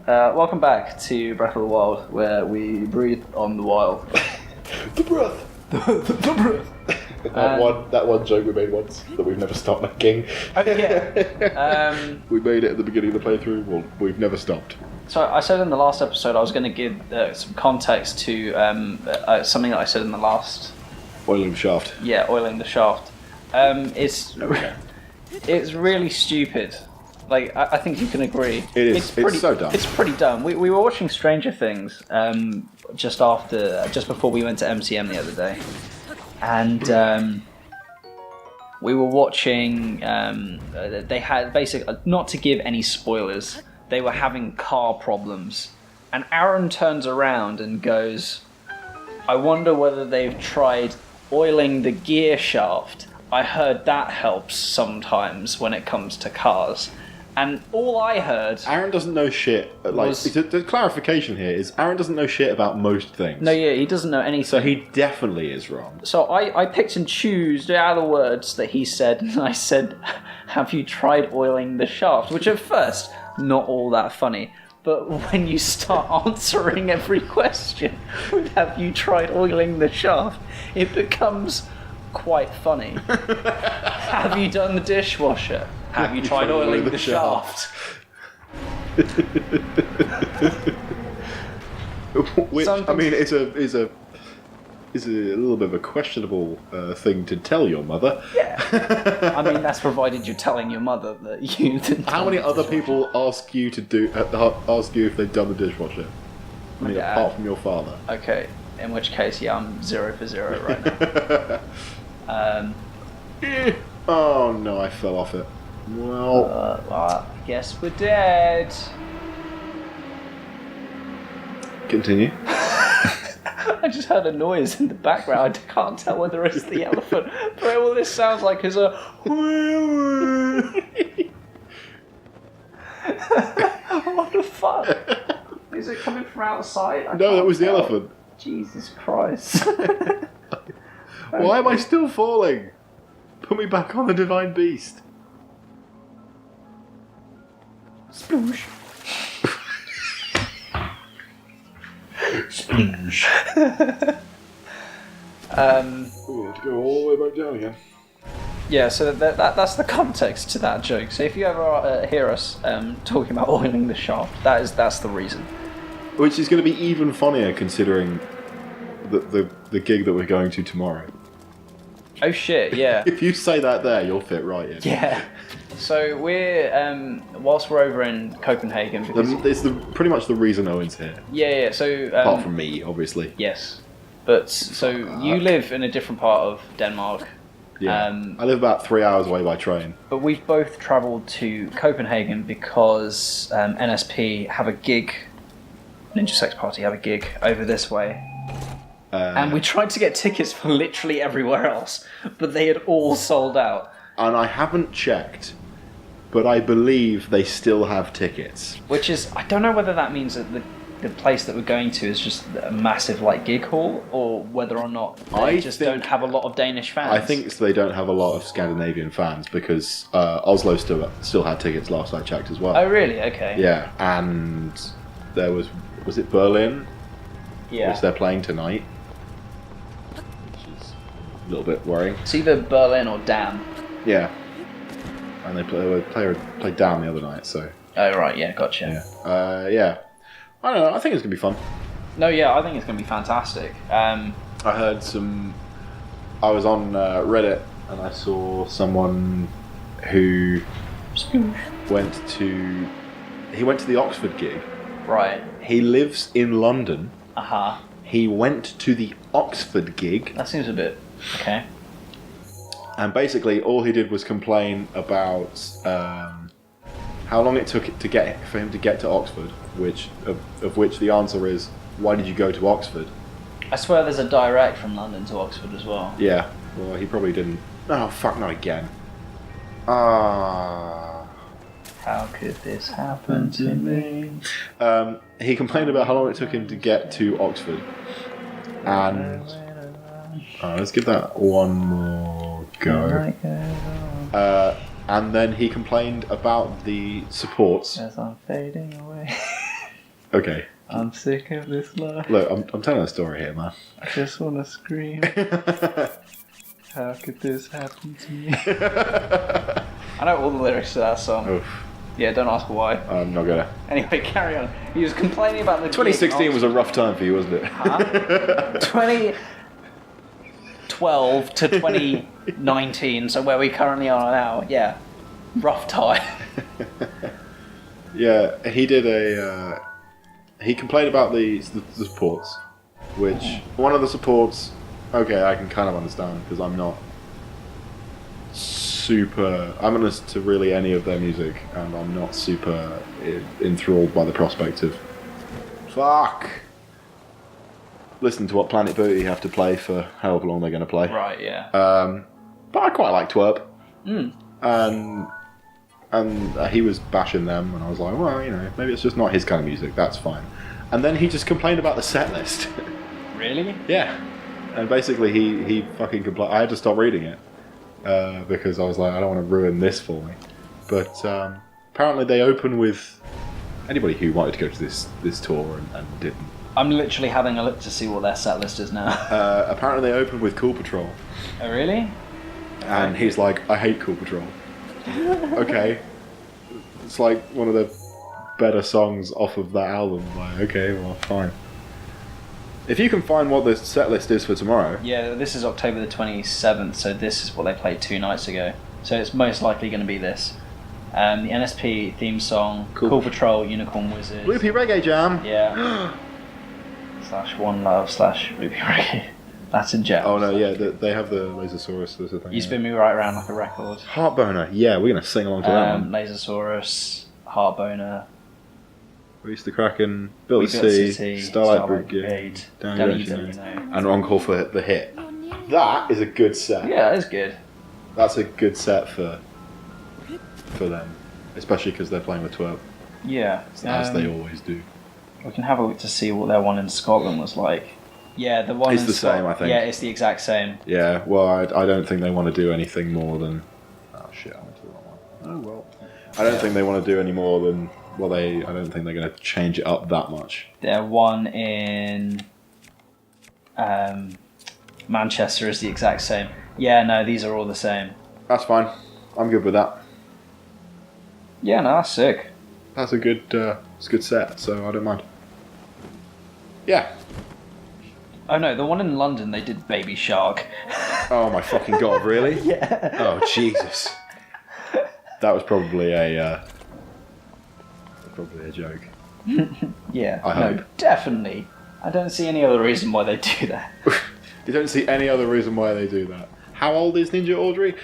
Welcome back to Breath of the Wild, where we breathe on the wild. The breath. The breath. That one joke we made once that we've never stopped making. Oh yeah. We made it at the beginning of the playthrough. Well, we've never stopped. So I said in the last episode I was going to give some context to something that I said in the last. Oiling the shaft. Yeah, oiling the shaft. It's really stupid. Like I think you can agree. It is. It's so dumb. It's pretty dumb. We were watching Stranger Things just before we went to MCM the other day, and we were watching. They had not to give any spoilers. They were having car problems, and Aaron turns around and goes, "I wonder whether they've tried oiling the gear shaft. I heard that helps sometimes when it comes to cars." And all I heard... Aaron doesn't know shit. The clarification here is Aaron doesn't know shit about most things. No, yeah, he doesn't know anything. So he definitely is wrong. So I picked and chose out the words that he said, and I said, "Have you tried oiling the shaft?" Which at first, not all that funny. But when you start answering every question with "Have you tried oiling the shaft?" it becomes quite funny. Have you done the dishwasher? Have you tried oiling the shaft? Which I mean, is a little bit of a questionable thing to tell your mother. Yeah. I mean, that's provided you're telling your mother that you didn't. How many other people ask you if they've done the dishwasher? I mean, apart from your father. Okay. In which case, yeah, I'm 0 for 0 right now. Oh no, I fell off it. Well, I guess we're dead. Continue. I just heard a noise in the background. I can't tell whether it's the elephant, but all this sounds like is a. What the fuck? Is it coming from outside? No, that was the elephant. Jesus Christ. Why am I still falling? Put me back on the divine beast. Sploosh. Sploosh. We have to go all the way back down again. Yeah, so that's the context to that joke. So if you ever hear us talking about oiling the shaft, that's the reason. Which is going to be even funnier considering the gig that we're going to tomorrow. Oh shit, yeah. If you say that there, you'll fit right in. Yeah. So we're, whilst we're over in Copenhagen... It's pretty much the reason Owen's here. Yeah, so... apart from me, obviously. Yes. But, so you live in a different part of Denmark. Yeah. I live about 3 hours away by train. But we've both travelled to Copenhagen because NSP have a gig, Ninja Sex Party have a gig over this way. And we tried to get tickets for literally everywhere else, but they had all sold out. And I haven't checked, but I believe they still have tickets. Which is, I don't know whether that means that the place that we're going to is just a massive gig hall, or whether or not they don't have a lot of Danish fans. I think they don't have a lot of Scandinavian fans because Oslo still had tickets last I checked as well. Oh really? Okay. Yeah, and there was it Berlin? Yeah. Which they're playing tonight. A little bit worrying. It's either Berlin or Dam. Yeah, and they played Down the other night, so. Oh right, yeah, gotcha. Yeah, yeah. I don't know. I think it's gonna be fun. No, yeah, I think it's gonna be fantastic. I heard I was on Reddit and I saw someone who went to the Oxford gig. Right. He lives in London. Uh-huh. He went to the Oxford gig. That seems a bit... Okay. And basically, all he did was complain about how long it took for him to get to Oxford, of which the answer is, why did you go to Oxford? I swear there's a direct from London to Oxford as well. Yeah, well, he probably didn't. Oh, fuck, not again. How could this happen to me? He complained about how long it took him to get to Oxford. And let's give that one more go. And then he complained about the supports. As I'm fading away. Okay. I'm sick of this life. Look, I'm telling a story here, man. I just want to scream. How could this happen to me? I know all the lyrics to that song. Oof. Yeah, don't ask why. I'm not gonna. Anyway, carry on. He was complaining about the 2016 was a rough time for you, wasn't it? Huh? 2012 to 2019, so where we currently are now, yeah. Rough time. Yeah, he did a. He complained about the supports, which one of the supports. Okay, I can kind of understand because I'm not super. I'm honest to really any of their music, and I'm not super enthralled by the prospect of. Fuck. Listen to what Planet Booty have to play for however long they're going to play. Right, yeah. But I quite like Twerp. Mm. And he was bashing them, and I was like, well, you know, maybe it's just not his kind of music. That's fine. And then he just complained about the set list. Really? Yeah. And basically, he fucking complained. I had to stop reading it because I was like, I don't want to ruin this for me. But apparently, they open with anybody who wanted to go to this tour and didn't. I'm literally having a look to see what their set list is now. Apparently, they opened with Cool Patrol. Oh, really? And he's like, I hate Cool Patrol. Okay. It's like one of the better songs off of that album. Like, okay, well, fine. If you can find what the set list is for tomorrow. Yeah, this is October the 27th, so this is what they played 2 nights ago. So it's most likely going to be this. The NSP theme song, Cool Patrol, Unicorn Wizard. Loopy Reggae Jam. Yeah. / One Love / Loopy Reggae. That's in jam. Oh no, yeah, they have the Lasersaurus. There's a thing. You spin me right around like a record. Heartboner. Yeah, we're gonna sing along to that one. Lasersaurus, Heartboner. Reach the Kraken, Built the City, Starlight Brigade, Down You Know, and Encore for the hit. That is a good set. Yeah, that is good. That's a good set for them, especially because they're playing with Twerp. Yeah, as they always do. We can have a look to see what their one in Scotland was like. Yeah, the one it's in the same, I think. Yeah, it's the exact same. Yeah, well, I don't think they want to do anything more than. Oh shit! I went to the wrong one. Oh well. I don't think they want to do any more than. Well, I don't think they're going to change it up that much. Their one in Manchester is the exact same. Yeah, no, these are all the same. That's fine. I'm good with that. Yeah, no, that's sick. That's a good, it's a good set, so I don't mind. Yeah. Oh no, the one in London they did Baby Shark. Oh my fucking god, really? Yeah. Oh Jesus. That was probably a joke. Yeah. I hope. No, definitely. I don't see any other reason why they do that. You don't see any other reason why they do that. How old is Ninja Audrey?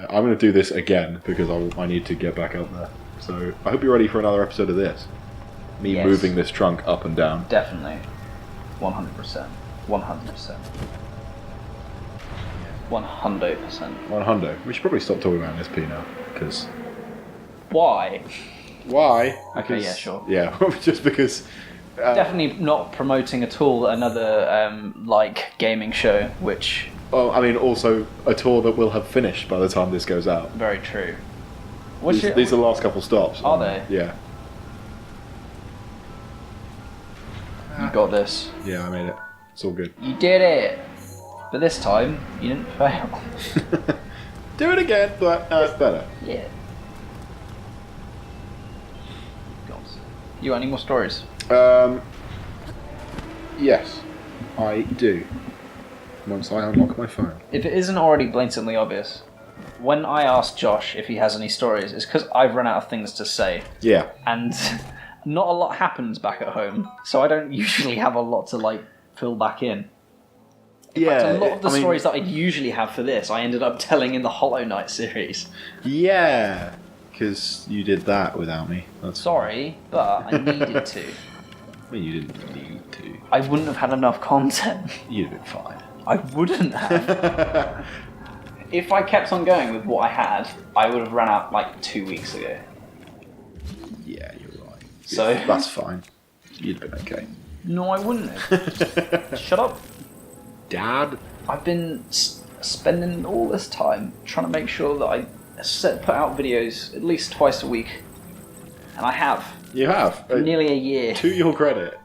I'm going to do this again because I need to get back up there. So I hope you're ready for another episode of this. Me moving this trunk up and down. Definitely. 100%. 100%. 100%. 100. We should probably stop talking about NSP now because. Why? Why? Okay, Because, yeah, sure. Yeah, just because. Definitely not promoting at all another gaming show, which. Oh, I mean, also a tour that will have finished by the time this goes out. Very true. These are the last couple stops. Are they? Yeah. You got this. Yeah, I made it. It's all good. You did it! But this time, you didn't fail. Do it again, but it's better. Yeah. You got any more stories? Yes, I do. Once I unlock my phone. If it isn't already blatantly obvious, when I ask Josh if he has any stories, it's because I've run out of things to say. Yeah. And not a lot happens back at home, so I don't usually have a lot to fill back in. In fact, a lot of the stories that I usually have for this, I ended up telling in the Hollow Knight series. Yeah, because you did that without me. That's Sorry, but I needed to. I mean, you didn't need to. I wouldn't have had enough content. You'd have been fine. I wouldn't have. If I kept on going with what I had, I would have run out 2 weeks ago. Yeah, you're right. So that's fine. You'd have been okay. No, I wouldn't have. Shut up. Dad? I've been spending all this time trying to make sure that I put out videos at least twice a week. And I have. You have. For nearly a year. To your credit,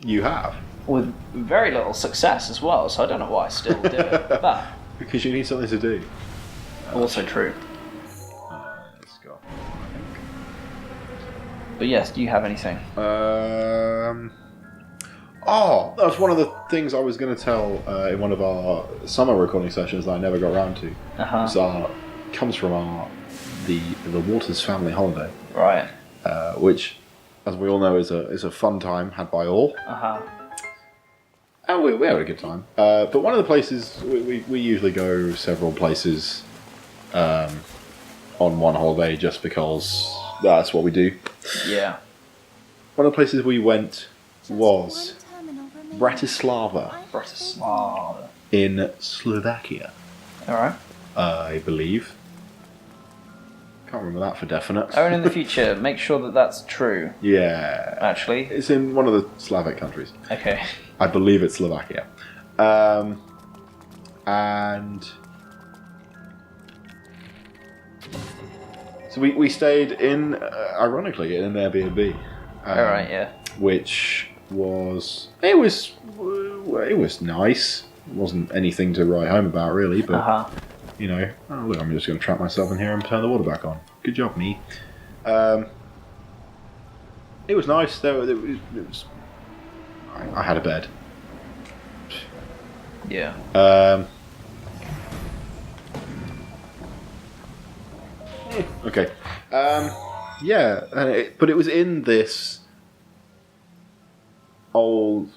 you have. With very little success as well, so I don't know why I still do it. But Because you need something to do. also true. Let's go. But yes, do you have anything? Oh, that's one of the things I was going to tell in one of our summer recording sessions that I never got around to. Comes from the Waters family holiday. Right. Which, as we all know, is a fun time had by all. And we had a good time. But one of the places, we usually go several places on one holiday just because that's what we do. Yeah. One of the places we went was Bratislava in Slovakia. Alright. I believe. Can't remember that for definite. Oh, and in the future, make sure that that's true. Yeah. Actually. It's in one of the Slavic countries. Okay. I believe it's Slovakia. And so we stayed in, ironically, in an Airbnb. Alright, yeah. Which was it was nice. It wasn't anything to write home about really, but you know, oh look, I'm just going to trap myself in here and turn the water back on. Good job, me. It was nice. I had a bed. Yeah. Okay. Yeah, but it was in this old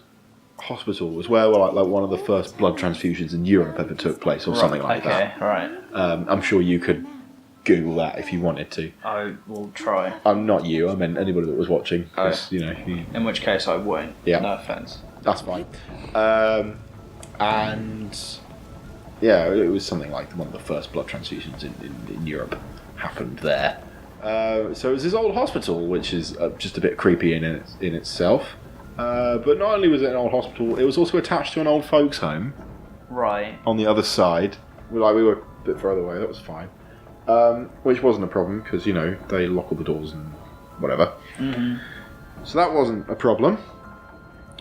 hospital. It was where like one of the first blood transfusions in Europe ever took place, or something like that. Okay, right. I'm sure you could Google that if you wanted to. I will try. I'm not you. I meant anybody that was watching. You know. In which case, I won't. Yeah. No offense. That's fine. And yeah, it was something like one of the first blood transfusions in Europe happened there. So it was this old hospital, which is just a bit creepy in itself. But not only was it an old hospital, it was also attached to an old folks' home. Right. On the other side, we were a bit further away. That was fine. Which wasn't a problem because, you know, they lock all the doors and whatever. Mm-hmm. So that wasn't a problem.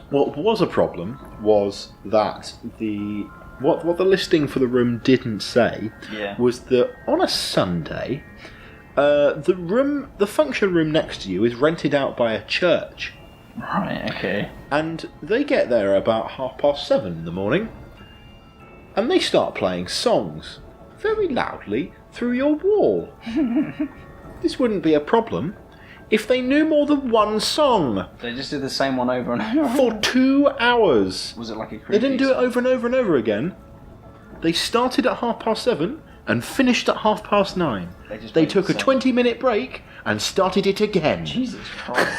What was a problem was that what the listing for the room didn't say was that on a Sunday, the function room next to you is rented out by a church. Right, okay. And they get there about 7:30 in the morning, and they start playing songs very loudly through your wall. This wouldn't be a problem if they knew more than one song. They just did the same one over and over. For 2 hours. Was it like a creepy They didn't do it song? over and over and over again. They started at 7:30 and finished at 9:30. They took a 20-minute break and started it again. Jesus Christ.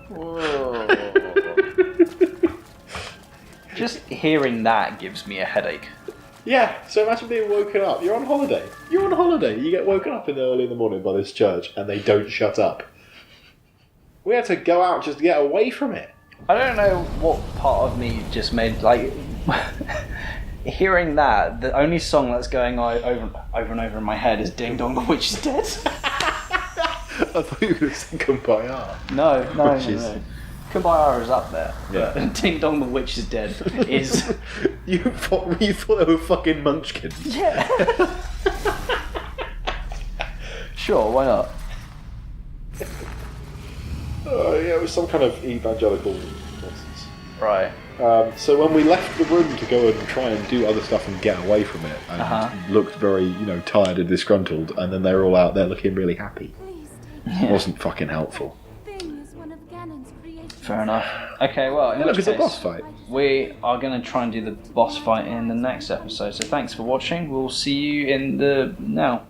Whoa. Just hearing that gives me a headache. Yeah, so imagine being woken up. You're on holiday. You get woken up early in the morning by this church and they don't shut up. We had to go out just to get away from it. I don't know what part of me just made, like, hearing that, the only song that's going over and over in my head is Ding Dong, the Witch is Dead. I thought you were going to sing Kumbaya. No. Is... Kumbaya is up there. Yeah. But Ding Dong, the Witch is Dead is... You thought they were fucking munchkins? Yeah. Sure, why not? Yeah, it was some kind of evangelical nonsense. Right. So when we left the room to go and try and do other stuff and get away from it, and looked very, tired and disgruntled, and then they were all out there looking really happy. Yeah. Wasn't fucking helpful. Fair enough. Okay, well, in which it's case, a boss fight. We are going to try and do the boss fight in the next episode. So thanks for watching. We'll see you in the now.